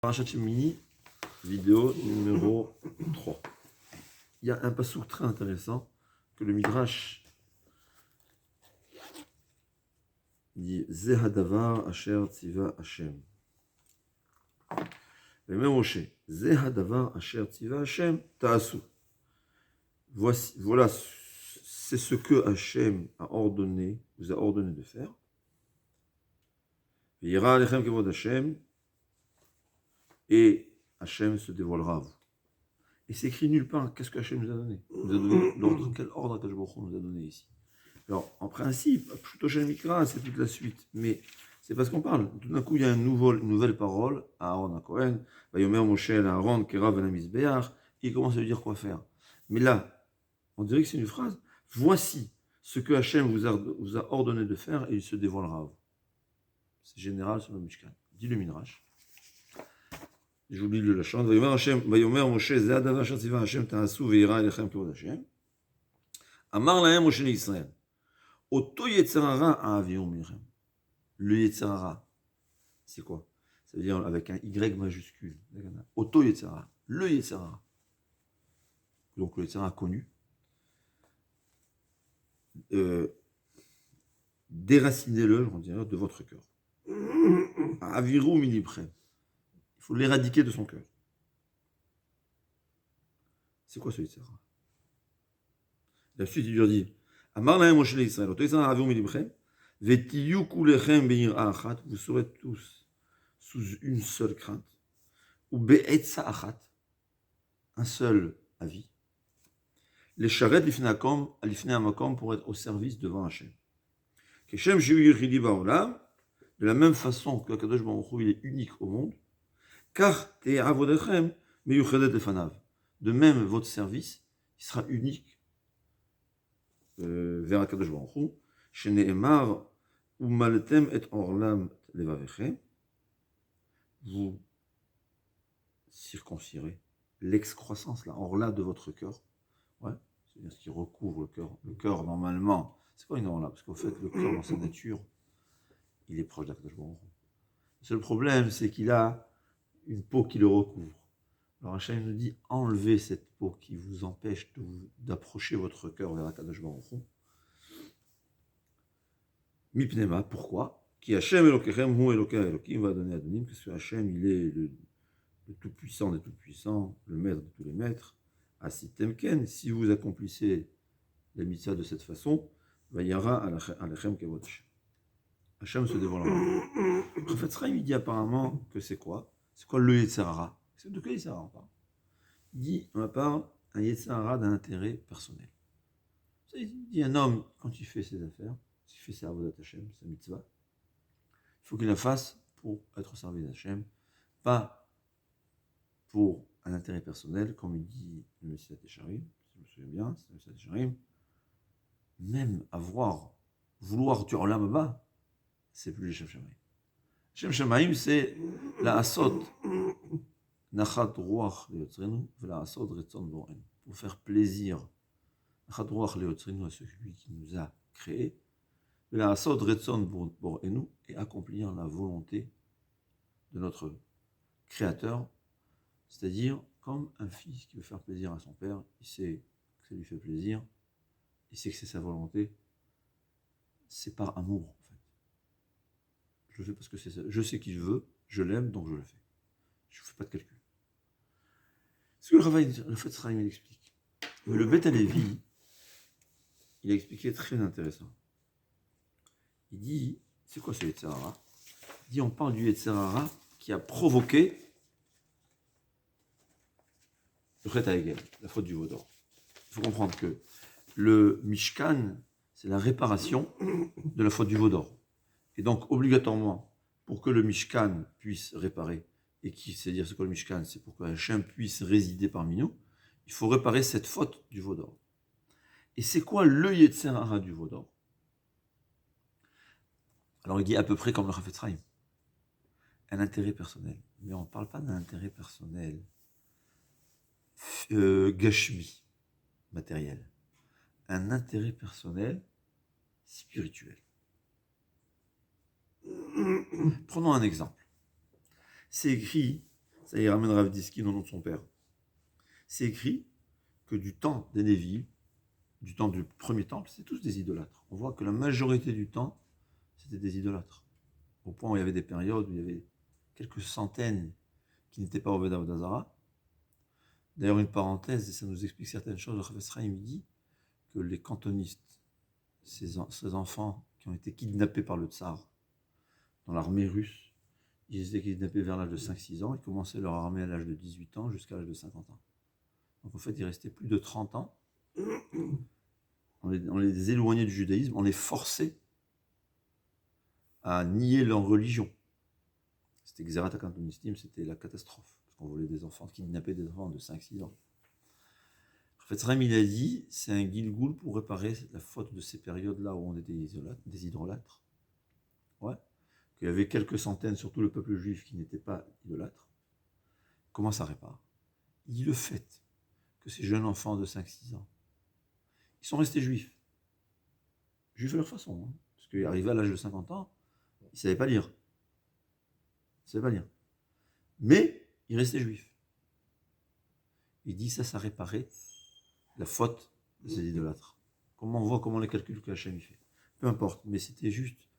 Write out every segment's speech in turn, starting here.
Parashat Shemini, vidéo numéro 3. Il y a un passouk très intéressant que le Midrash dit Zehadavar Asher Tziva Hashem. Le même Moshe, Zehadavar Asher Tziva Hashem Ta'asu. Voilà, c'est ce que Hashem a ordonné, vous a ordonné de faire. V'yira alechem kevod Hashem, et Hashem se dévoilera à vous. Et c'est écrit nulle part. Qu'est-ce que Hashem nous a donné? Il nous a donné l'ordre. Quel ordre Akadosh Baruch Hu nous a donné ici? Alors, en principe, Pshuto Shel Mikra, c'est toute la suite. Mais c'est parce qu'on parle. Tout d'un coup, il y a une nouvelle parole à Aaron HaKohen. Vayomer Moshe el Aaron Kerav el HaMizbeach. Il commence à lui dire quoi faire. Mais là, on dirait que c'est une phrase. Voici ce que Hashem vous a ordonné de faire et il se dévoilera à vous. C'est général sur le Mishkan. Dit le Midrash. J'oublie le lachon. Vayomer Moshe ze hadavar asher tziva Hashem ta'asu ve'yira elechem kevod Hashem. Amar lahem Moshe l'Israël. Oto yetzer hara ha'aviru minchem. Le yetzer hara, c'est quoi? Ça veut dire avec un Y majuscule. Oto yetzer hara. Le yetzer hara. Donc le yetzer hara connu. Déracinez-le, on dirait, de votre cœur. Ha'aviru milibchem. Il faut l'éradiquer de son cœur. C'est quoi ce yetzer hara? La suite, il lui dit Amar lahem Moshe l'Israël, oto yetzer hara ha'aviru milibchem, vetiyu kulechem be'yir'a achat, vous serez tous sous une seule crainte, ou be'etza achat, un seul avis. Les charrettes lifnei hamakom pour être au service devant Hashem. Keshem shehu yichidi ba'olam, de la même façon que Akadosh Baruch Hu il est unique au monde, car te avodechem meyuchedet lefanav. De même, votre service, il sera unique vers Akadosh Baruch Hu. Shene'emar umaltem et orlam levavechem. Vous circoncirez l'excroissance, la orla de votre cœur. Ouais, c'est-à-dire ce qui recouvre le cœur. Le cœur, normalement, c'est quoi une orla? Parce qu'au fait, le cœur, dans sa nature, il est proche d'Akadosh Baruch Hu. Le seul problème, c'est qu'il a une peau qui le recouvre. Alors Hachem nous dit, enlevez cette peau qui vous empêche d'approcher votre cœur vers Akadosh Baruch Hu. Mipnema, pourquoi? Qui Hachem Elokechem hu Elokei Elokim va donner Adonim, parce que Hachem, il est le tout-puissant des tout-puissants, le maître de tous les maîtres. Asitem ken, si vous accomplissez la mitzvah de cette façon, vayara alechem kevod Hashem. Hachem se dévoilera. Le prophète Sraïm, il dit apparemment que c'est quoi? C'est quoi le yetzer hara? De quel yetzer hara on parle? Il dit, on parle un yetzer hara d'un intérêt personnel. Il dit un homme, quand il fait ses affaires, s'il fait sa avodat Hashem, sa mitzvah, il faut qu'il la fasse pour être au service d'Hachem, pas pour un intérêt personnel, comme il dit le Messilat Yesharim, si je me souviens bien, c'est le Messilat Yesharim, même vouloir du olam haba, c'est plus les Shem Shamaim. Shem Shamaim, c'est la asod, nachat ruach leyotzrenu, la asod retzon borenu, pour faire plaisir, nachat ruach leyotzrenu, à celui qui nous a créés, la asod retzon borenu, et accomplir la volonté de notre Créateur, c'est-à-dire comme un fils qui veut faire plaisir à son père, il sait que ça lui fait plaisir, il sait que c'est sa volonté, c'est par amour en fait. Je le fais parce que c'est ça. Je sais qui je veux, je l'aime, donc je le fais. Je ne fais pas de calcul. Ce que le fait Sraïm il explique. Mais le Beth Halevi, il a expliqué très intéressant. Il dit, c'est quoi ce yetzer hara? Il dit, on parle du yetzer hara qui a provoqué le Chet HaEgel, la faute du veau d'or. Il faut comprendre que le Mishkan, c'est la réparation de la faute du veau d'or. Et donc, obligatoirement, pour que le Mishkan puisse réparer, et c'est-à-dire c'est quoi le Mishkan? C'est pour que Hachem puisse résider parmi nous, il faut réparer cette faute du veau d'or. Et c'est quoi le yetzer hara du veau d'or? Alors, il dit à peu près comme le Chafetz Chaim, un intérêt personnel. Mais on ne parle pas d'un intérêt personnel gashmi, matériel. Un intérêt personnel spirituel. Prenons un exemple. C'est écrit Ça, il ramène Rav Diskin au nom de son père. C'est écrit que du temps des Névi'im, du temps du premier temple, c'est tous des idolâtres. On voit que la majorité du temps, c'était des idolâtres. Au point où il y avait des périodes où il y avait quelques centaines qui n'étaient pas au Veda Vodazara. D'ailleurs, une parenthèse, et ça nous explique certaines choses, le Chafetz Chaim dit que les cantonistes, ces enfants qui ont été kidnappés par le tsar dans l'armée russe, ils étaient kidnappés vers l'âge de 5-6 ans, ils commençaient leur armée à l'âge de 18 ans jusqu'à l'âge de 50 ans. Donc en fait, il restait plus de 30 ans. On les éloignait du judaïsme, on les forçait à nier leur religion. C'était Xerat HaKantonistim, c'était la catastrophe. Parce qu'on voulait des enfants, kidnapper des enfants de 5-6 ans. En fait, Ram, il a dit, c'est un Gilgoul pour réparer la faute de ces périodes-là où on était des idolâtres. Ouais. Qu'il y avait quelques centaines, surtout le peuple juif, qui n'était pas idolâtre. Comment ça répare? Il dit le fait que ces jeunes enfants de 5-6 ans, ils sont restés juifs. Juifs à leur façon. Hein. Parce qu'arrivés à l'âge de 50 ans, ils ne savaient pas lire. Ils ne savaient pas lire. Mais ils restaient juifs. Il dit ça réparait la faute de ces idolâtres. Comment on voit comment les calculs que Hachem fait. Peu importe, mais c'était juste.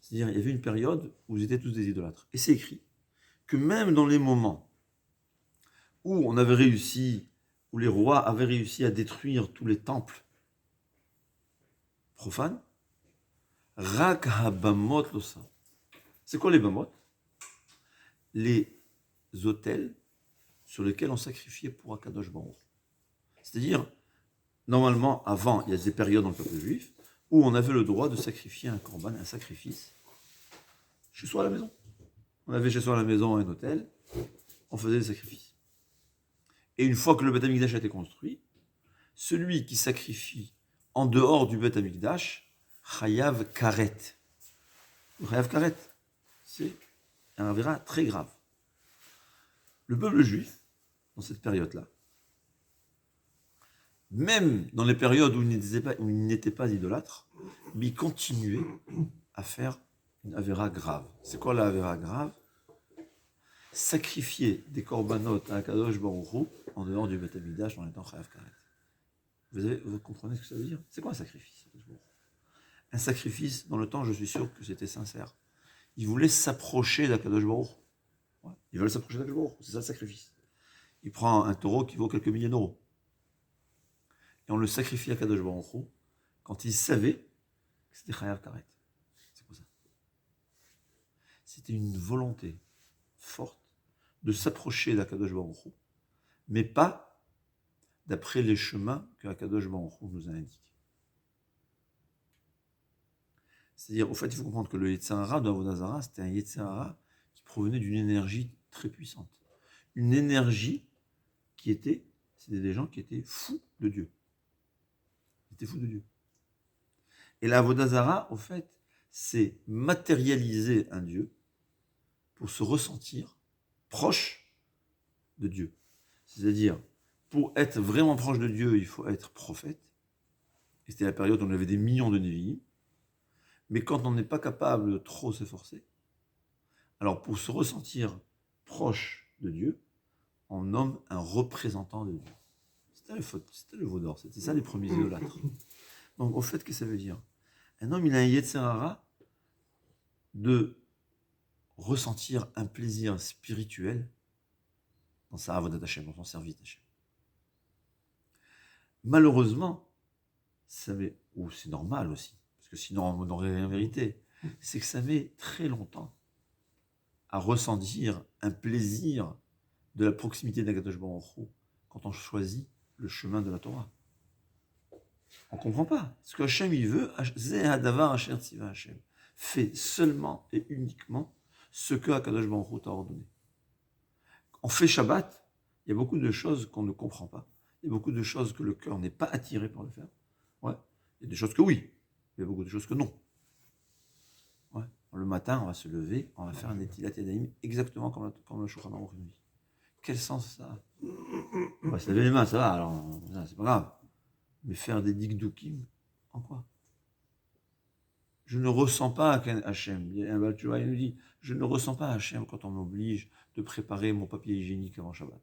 C'est-à-dire, il y avait une période où ils étaient tous des idolâtres. Et c'est écrit que même dans les moments où on avait réussi, où les rois avaient réussi à détruire tous les temples profanes, Rak habamot losa. C'est quoi les bamot? Les autels sur lesquels on sacrifiait pour Akadosh Baruch. C'est-à-dire, normalement, avant, il y a des périodes dans le peuple juif où on avait le droit de sacrifier un korban, un sacrifice, chez soi à la maison. On avait chez soi à la maison un autel, on faisait des sacrifices. Et une fois que le Beth Amikdash a été construit, celui qui sacrifie en dehors du Beth Amikdash, Chayav Karet. Le Chayav Karet, c'est un avéra très grave. Le peuple juif, dans cette période-là, même dans les périodes où il n'était pas idolâtre, mais il continuait à faire une avéra grave. C'est quoi la avéra grave? Sacrifier des korbanot à Akadosh Baruch Hu en dehors du Beth Amikdash dans les temps Chayav Karet. Vous comprenez ce que ça veut dire? C'est quoi un sacrifice? Un sacrifice, dans le temps, je suis sûr que c'était sincère. Ils voulaient s'approcher d'Akadosh Baruch Hu. Ouais. Ils veulent s'approcher d'Akadosh Baruch Hu. C'est ça le sacrifice. Il prend un taureau qui vaut quelques milliers d'euros. Et on le sacrifie à Kadosh Baruch Hu quand il savait que c'était Chayav Karet. C'est quoi ça? C'était une volonté forte de s'approcher d'Akadosh Baruch Hu, mais pas d'après les chemins que Akadosh Baruch Hu nous a indiqués. C'est-à-dire, au fait, il faut comprendre que le Yetzer Hara de Avodah Zarah, c'était un Yetzer Hara qui provenait d'une énergie très puissante. Une énergie c'était des gens qui étaient fous de Dieu. Ils étaient fous de Dieu. Et la Avodah Zarah, au fait, c'est matérialiser un Dieu pour se ressentir proche de Dieu. C'est-à-dire, pour être vraiment proche de Dieu, il faut être prophète. Et c'était la période où on avait des millions de Névi'im. Mais quand on n'est pas capable de trop s'efforcer, alors pour se ressentir proche de Dieu, on nomme un représentant de Dieu. C'était le veau d'or, c'était ça les premiers idolâtres. Donc au fait, qu'est-ce que ça veut dire? Un homme, il a un Yetzer Hara de ressentir un plaisir spirituel dans sa avodat Hashem, dans son service d'Hashem. Malheureusement, ou c'est normal aussi, parce que sinon on n'aurait rien vérité, c'est que ça met très longtemps à ressentir un plaisir de la proximité d'Akadosh Baruch Hu quand on choisit le chemin de la Torah. On ne comprend pas. Ce que Hachem il veut, Zeh Hadavar Asher Tziva Hachem, fait seulement et uniquement ce que Akadosh Baruch Hu t'a ordonné. On fait Shabbat, il y a beaucoup de choses qu'on ne comprend pas. Il y a beaucoup de choses que le cœur n'est pas attiré par le faire. Ouais. Il y a des choses que oui, il y a beaucoup de choses que non. Ouais. Le matin, on va se lever, on va faire un Netilat Yadayim exactement comme le Shulchan Aruch nous dit. Quel sens ça a? On va se lever les mains, ça va, alors c'est pas grave. Mais faire des dikdukim, en quoi? je ne ressens pas Hachem. Il y a un Baal Tshuva, il nous dit, je ne ressens pas Hachem quand on m'oblige de préparer mon papier hygiénique avant Shabbat,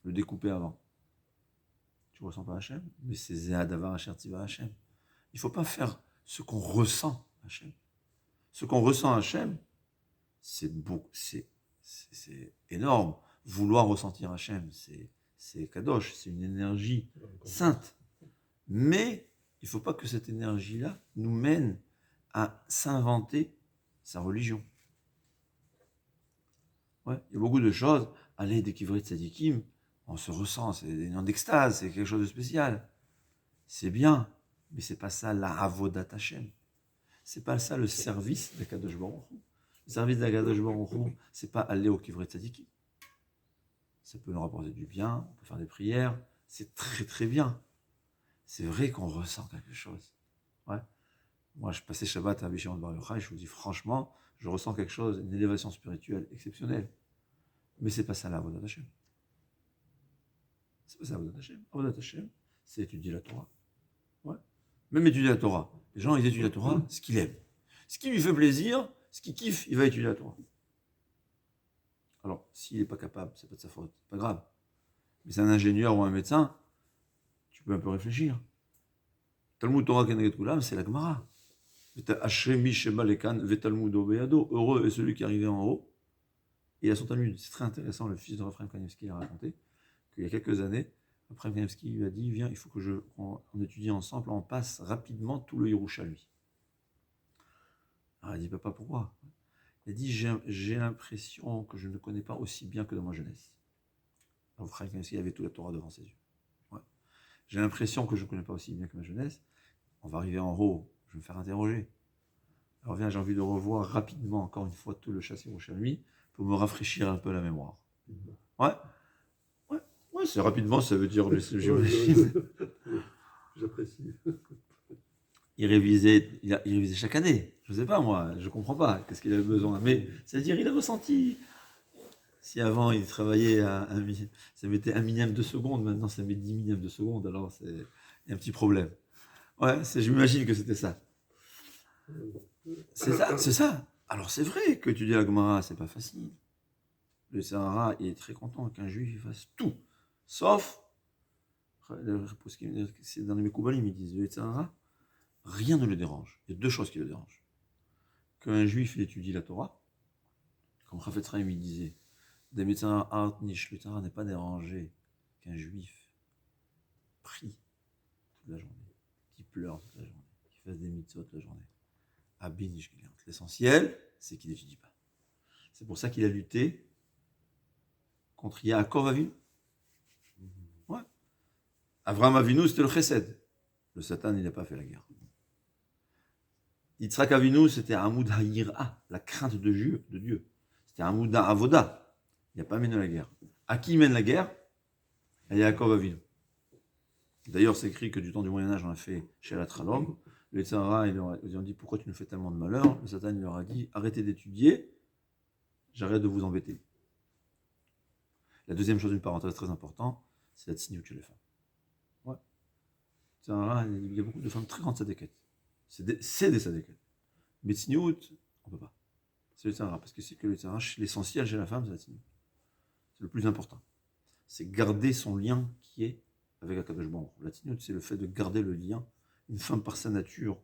le découper avant. Tu ne ressens pas Hachem, mais c'est Zéadavar Asher Tiva Hachem. Il ne faut pas faire ce qu'on ressent Hachem. Ce qu'on ressent Hachem, c'est énorme. Vouloir ressentir Hachem, c'est kadosh, c'est une énergie sainte. Mais il ne faut pas que cette énergie-là nous mène à s'inventer sa religion. Ouais, il y a beaucoup de choses. Aller des Kivrit Tzadikim, on se ressent, c'est une extase, c'est quelque chose de spécial. C'est bien, mais c'est pas ça la avodat Hashem. C'est pas ça le service d'Akadosh Baruch Hu. Le service d'Akadosh Baruch Hu, c'est pas aller au Kivrit Tzadikim. Ça peut nous rapporter du bien, on peut faire des prières, c'est très très bien. C'est vrai qu'on ressent quelque chose. Ouais. Moi, je passais Shabbat à Abishimon Bar Yochai, je vous dis franchement, je ressens quelque chose, une élévation spirituelle exceptionnelle. Mais c'est pas ça la Avodat Hashem. C'est pas ça Avodat Hashem. Avodat Hashem, c'est étudier la Torah. Ouais. Même étudier la Torah. Les gens, ils étudient la Torah, ce qu'ils aiment. Ce qui lui fait plaisir, ce qu'il kiffe, il va étudier la Torah. Alors, s'il n'est pas capable, c'est pas de sa faute, c'est pas grave. Mais c'est un ingénieur ou un médecin, tu peux un peu réfléchir. Talmud Torah Keneged Kulam, c'est la Gemara. Heureux est celui qui est arrivé en haut. Il a son Talmud. C'est très intéressant, le fils de Raphaël Kanievski a raconté qu'il y a quelques années, Raphaël Kanievski lui a dit, viens, il faut qu'on étudie ensemble, on passe rapidement tout le Yerushalmi. Alors il a dit, papa, pourquoi? Il a dit, j'ai l'impression que je ne connais pas aussi bien que dans ma jeunesse. Raphaël Kanievski avait toute la Torah devant ses yeux. Ouais. J'ai l'impression que je ne connais pas aussi bien que ma jeunesse. On va arriver en haut, je vais me faire interroger. Alors viens, j'ai envie de revoir rapidement, encore une fois, tout le chassé Yerushalmi pour me rafraîchir un peu la mémoire. Ouais, c'est rapidement, ça veut dire, j'imagine. J'apprécie. Il révisait chaque année. Je ne sais pas, moi, je ne comprends pas qu'est-ce qu'il avait besoin. Mais c'est-à-dire, il a ressenti. Si avant, il travaillait ça mettait 1 millième de seconde, maintenant, ça met 10 millièmes de seconde, alors il y a un petit problème. Ouais, je m'imagine que c'était ça. C'est ça. Alors, c'est vrai que tu dis la Gemara, c'est pas facile. Le Sahara, il est très content qu'un juif fasse tout. Sauf, c'est dans les Mekoubalim, ils disent, le Sahara, rien ne le dérange. Il y a 2 choses qui le dérangent. Qu'un juif étudie la Torah, comme Chafetz Chaim il disait, des médecins Artnish, le Sahara n'est pas dérangé qu'un juif prie toute la journée, qui pleure toute la journée, qui fasse des mitzvot toute la journée. Abinish, l'essentiel, c'est qu'il n'étudie pas. C'est pour ça qu'il a lutté contre Yaakov Avinu. Ouais. Avraham Avinu, c'était le chesed. Le Satan, il n'a pas fait la guerre. Yitzhak Avinu, c'était Amoud Ha'ira, la crainte de Dieu. C'était Amoud Ha'avoda. Il n'a pas mené la guerre. À qui mène la guerre? À Yaakov Avinu. D'ailleurs, c'est écrit que du temps du Moyen-Âge, on a fait chez la Tralom. Les Tzara, ils ont dit, pourquoi tu nous fais tellement de malheur? Le Satan, il leur a dit, arrêtez d'étudier, j'arrête de vous embêter. La deuxième chose, une parenthèse très importante, c'est la tsniout chez les femmes. Ouais. Il y a beaucoup de femmes très grandes sadéquettes. C'est des sadéquettes. Mais tsniout, on ne peut pas. C'est le tzara, parce que c'est que le tzara, l'essentiel chez la femme, c'est la tsniout. C'est le plus important. C'est garder son lien qui est avec Akadosh Baruch Hu. La tsniout, c'est le fait de garder le lien. Une femme, par sa nature,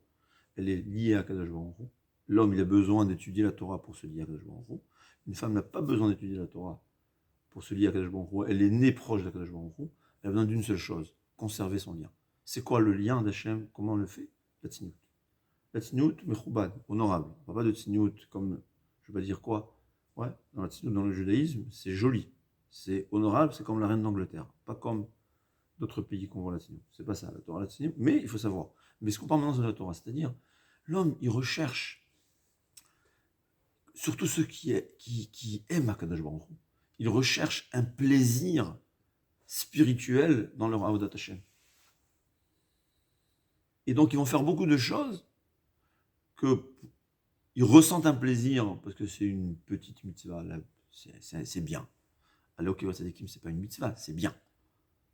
elle est liée à Akadosh Baruch Hu. L'homme, il a besoin d'étudier la Torah pour se lier à Akadosh Baruch Hu. Une femme n'a pas besoin d'étudier la Torah pour se lier à Akadosh Baruch Hu. Elle est née proche d'Akadosh Baruch Hu. Elle a besoin d'une seule chose, conserver son lien. C'est quoi le lien d'Hachem? Comment on le fait? La tsniout. La tsniout, mechoubad, honorable. On ne parle pas de tsniout comme, je ne vais pas dire quoi. Ouais, dans la tsniout, dans le judaïsme, c'est joli. C'est honorable, c'est comme la reine d'Angleterre. Pas comme d'autres pays qu'on voit la tsniout. C'est pas ça, la Torah, la tsniout. Mais il faut savoir. Mais ce qu'on parle maintenant de la Torah, c'est-à-dire, l'homme, il recherche, surtout ceux qui aiment Akadosh Baruch Hu, ils recherchent un plaisir spirituel dans leur Avodat Hashem. Et donc, ils vont faire beaucoup de choses qu'ils ressentent un plaisir, parce que c'est une petite mitzvah, là, c'est bien. Aller au Kivot Tzadikim, c'est pas une mitzvah, c'est bien.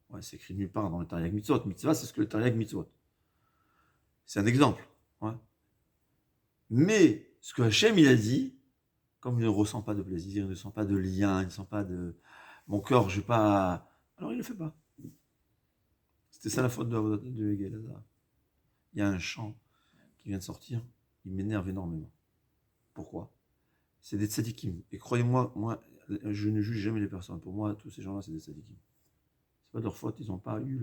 Ouais, c'est écrit nulle part dans le Tariag Mitzvot. Mitzvah, c'est ce que le Tariag Mitzvot. C'est un exemple. Ouais. Mais ce que Hachem il a dit, comme il ne ressent pas de plaisir, il ne sent pas de lien, il ne sent pas de... Mon cœur, je n'ai pas... Alors il ne le fait pas. C'était ça la faute de Hegel. Il y a un chant qui vient de sortir, il m'énerve énormément. Pourquoi? C'est des tzadikim. Et croyez-moi, moi, je ne juge jamais les personnes. Pour moi, tous ces gens-là, c'est des tzadikim. C'est pas de leur faute, ils n'ont pas eu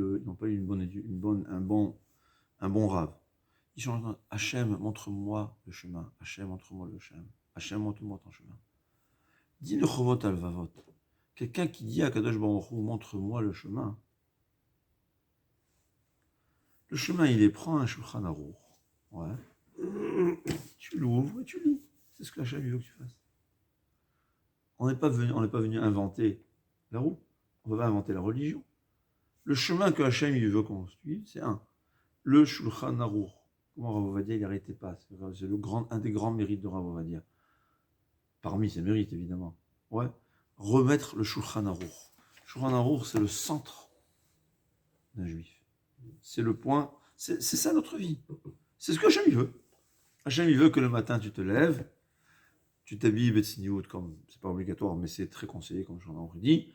un bon rave. Ils chantent Hachem, montre-moi le chemin. Hachem, montre-moi le chemin. Hachem, montre-moi ton chemin. Dis le chovot al-vavot. Quelqu'un qui dit à Kadosh Baruch Hu, montre-moi le chemin. Le chemin, il est, prends un Shulchan Aruch. Ouais. Tu l'ouvres et tu lis. C'est ce que Hachem veut que tu fasses. On n'est pas venu inventer la roue. On ne va pas inventer la religion. Le chemin que Hachem il veut qu'on suive, c'est le Shulchan Aruch. Comment Rav Ovadia, il n'arrêtait pas. C'est un des grands mérites de Rav Ovadia. Parmi ses mérites, évidemment. Ouais. Remettre le Shulchan Aruch. Le Shulchan Aruch, c'est le centre d'un juif. C'est le point. C'est ça notre vie. C'est ce que Hachem il veut. Hachem il veut que le matin tu te lèves, tu t'habilles Betsiniout, comme c'est pas obligatoire, mais c'est très conseillé, comme j'en ai dit.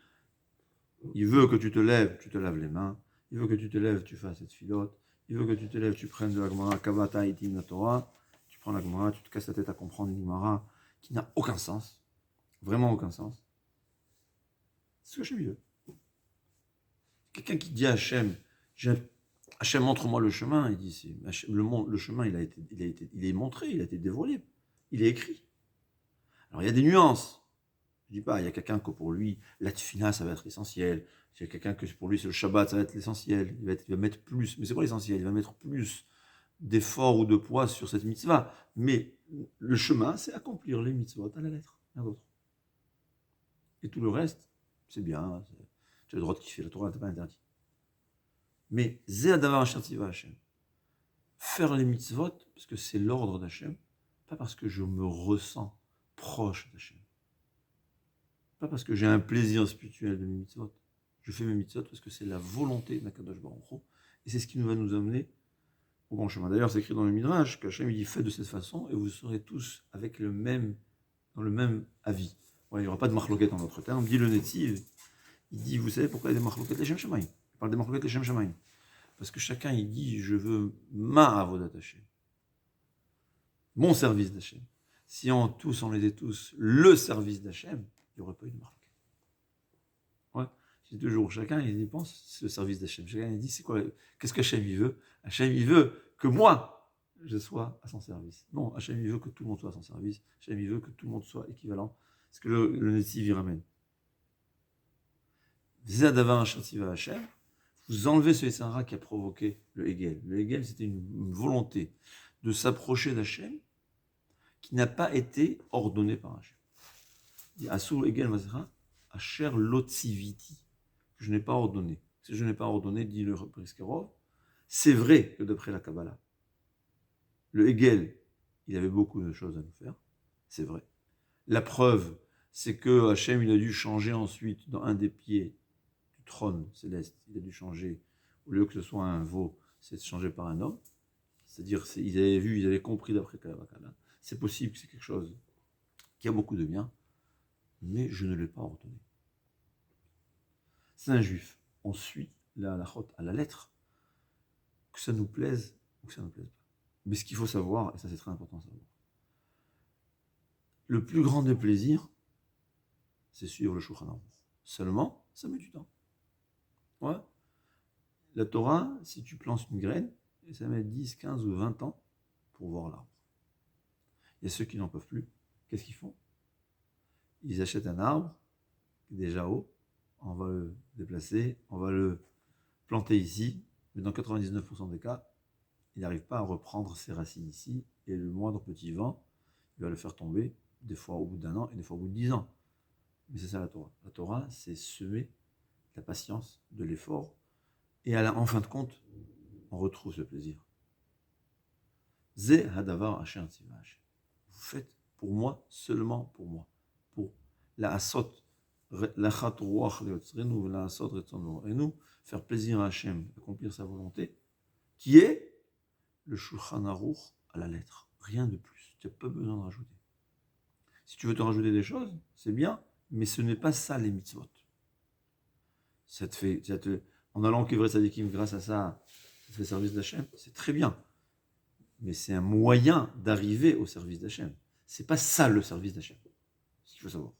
Il veut que tu te lèves, tu te laves les mains. Il veut que tu te lèves, tu fasses cette filote. Il veut que tu te lèves, tu prennes de la Gemara, Kavata Itim la Torah. Tu prends la Gemara, tu te casses la tête à comprendre une Gemara qui n'a aucun sens. Vraiment aucun sens. C'est ce que Hachem veut. Quelqu'un qui dit à Hachem, Hachem, montre-moi le chemin. Il dit, le chemin, il est montré, il a été dévoilé, il est écrit. Alors il y a des nuances. Je dis pas, il y a quelqu'un que pour lui, la tfina, ça va être essentiel. Il y a quelqu'un que pour lui, c'est le Shabbat, ça va être l'essentiel. Il va mettre plus, mais c'est quoi l'essentiel? Il va mettre plus d'efforts ou de poids sur cette mitzvah. Mais le chemin, c'est accomplir les mitzvot à la lettre, rien d'autre. Et tout le reste, c'est bien. Tu as le droit de kiffer la Torah, t'as pas interdit. Mais Zéadavar Ashertiva Hachem. Faire les mitzvot, parce que c'est l'ordre d'Hachem, pas parce que je me ressens proche d'Hachem. Pas parce que j'ai un plaisir spirituel de mes mitzvot. Je fais mes mitzvot parce que c'est la volonté d'Akadosh Baruch Hu. Et c'est ce qui nous va nous amener au bon chemin. D'ailleurs, c'est écrit dans le Midrash qu'Hachem il dit faites de cette façon et vous serez tous avec dans le même avis. Ouais, il n'y aura pas de marloquette en d'autres termes. Dit le Netziv, il dit vous savez pourquoi il y a des marloquettes les Shem Shamaim? Il parle des marloquettes les Shem Shamaim. Parce que chacun il dit je veux ma avodat Hachem. Mon service d'Hachem. Si on les est tous le service d'Hachem, il n'y aurait pas eu de marloquette. Ouais. C'est toujours chacun il pense c'est le service d'Hachem. Chacun il dit c'est quoi, qu'est-ce qu'Hachem il veut? Hachem il veut que moi je sois à son service. Non, Hachem il veut que tout le monde soit à son service. Hachem il veut que tout le monde soit équivalent. C'est ce que le Netziv y ramène. Zadavar Ashertiva Hachem. Vous enlevez ce Yetzirah qui a provoqué le Hegel. Le Hegel, c'était une volonté de s'approcher d'Hachem qui n'a pas été ordonnée par Hachem. Il dit Asur Hegel Mazera, Asher Lotziviti, que je n'ai pas ordonné. Si je n'ai pas ordonné, dit le Briskerov, c'est vrai que d'après la Kabbalah, le Hegel, il avait beaucoup de choses à nous faire, c'est vrai. La preuve, c'est que Hachem, il a dû changer ensuite dans un des pieds trône céleste, il a dû changer, au lieu que ce soit un veau, c'est changé par un homme. C'est-à-dire, ils avaient vu, ils avaient compris d'après Kalabakala. C'est possible que c'est quelque chose qui a beaucoup de bien, mais je ne l'ai pas ordonné. C'est un juif. On suit la halachot à la lettre, que ça nous plaise ou que ça ne nous plaise pas. Mais ce qu'il faut savoir, et ça c'est très important à savoir, le plus grand des plaisirs, c'est suivre le Shulchan Aruch. Seulement, ça met du temps. Ouais. La Torah, si tu plantes une graine, ça met 10, 15 ou 20 ans pour voir l'arbre. Il y a ceux qui n'en peuvent plus. Qu'est-ce qu'ils font? Ils achètent un arbre qui est déjà haut, on va le déplacer, on va le planter ici, mais dans 99% des cas, il n'arrive pas à reprendre ses racines ici, et le moindre petit vent, il va le faire tomber, des fois au bout d'un an et des fois au bout de 10 ans. Mais c'est ça la Torah. La Torah, c'est semer la patience, de l'effort, et en fin de compte, on retrouve ce plaisir. Ze hadavar Hachem tzivah Hachem. Vous faites pour moi, seulement pour moi. Pour la asot, la chat ruach leotzrenu, la asot retzon vorenu, faire plaisir à Hachem, accomplir sa volonté, qui est le Shulchan Aruch à la lettre. Rien de plus. Tu n'as pas besoin de rajouter. Si tu veux te rajouter des choses, c'est bien, mais ce n'est pas ça les mitzvot. En allant au Kevret Sadikim, grâce à ça, ça te fait service d'Hachem, c'est très bien. Mais c'est un moyen d'arriver au service d'Hachem. C'est pas ça le service d'Hachem. C'est ce qu'il faut savoir.